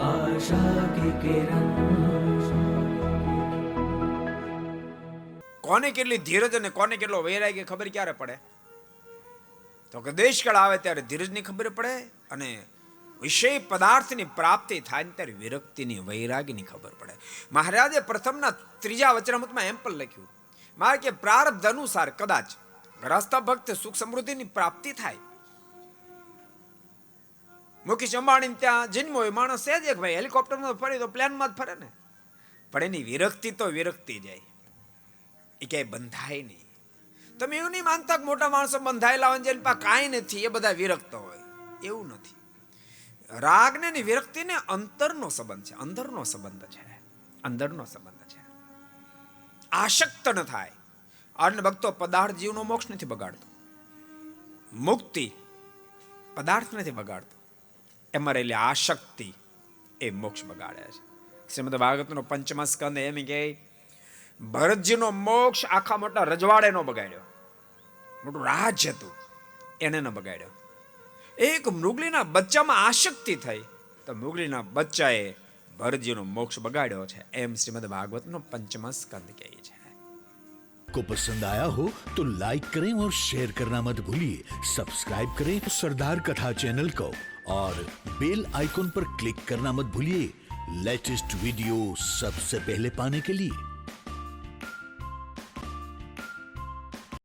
आशा की किरण। કોને કેટલી ધીરજ અને કોને કેટલો વૈરાગ્ય ખબર ક્યારે પડે? તો કે દેશકાળ આવે ત્યારે ધીરજની ખબર પડે, અને વિષય પદાર્થની પ્રાપ્તિ થાય ત્યારે વિરક્તિની વૈરાગ્યની ખબર પડે. મહારાજે પ્રથમના 3જા વચનામૃતમાં એમ પણ લખ્યું, મારે કે પ્રારબ્ધ અનુસાર કદાચ ગ્રસ્ત ભક્ત સુખ સમૃદ્ધિની પ્રાપ્તિ થાય. મુકેશ અંબાણી ત્યાં જન્મ હોય માણસ છે જ, ભાઈ હેલિકોપ્ટરમાં ફરે તો પ્લેનમાં જ ફરે ને, પણ એની વિરક્તિ તો વિરક્તિ જાય, એ ક્યાંય બંધાય નહીં. તમે એવું નહીં માનતા કે મોટા માણસો બંધાયેલા હોય જેની પાસે કાંઈ નથી એ બધા વિરક્ત હોય, એવું નથી. રાગને ને વિરક્તિને અંતરનો સંબંધ છે, અંદરનો સંબંધ છે, અંદરનો સંબંધ છે. આસક્ત ન થાય. અને ભક્તો પદાર્થ જીવનો મોક્ષ નથી બગાડતો, મુક્તિ પદાર્થ નથી બગાડતો, એમાં રહેલી આશક્તિ એ મોક્ષ બગાડે છે. શ્રીમદ ભાગવતનો 5મા સ્કંદ એમ કહે, ભરતજીનો મોક્ષ આખા મોટા રજવાડે નો બગાડ્યો, મોટું રાજ હતું એને ન બગાડ્યો. એક મૃગલીના બચ્ચામાં આશક્તિ થઈ તો મૃગલીના બચ્ચાએ ભરતજીનો મોક્ષ બગાડ્યો છે, એમ શ્રીમદ ભાગવતનો 5મા સ્કંદ કહે છે. को पसंद आया हो तो लाइक करें और शेयर करना मत भूलिए. सब्सक्राइब करें सरदार कथा चैनल को और बेल आइकॉन पर क्लिक करना मत भूलिए लेटेस्ट वीडियो सबसे पहले पाने के लिए.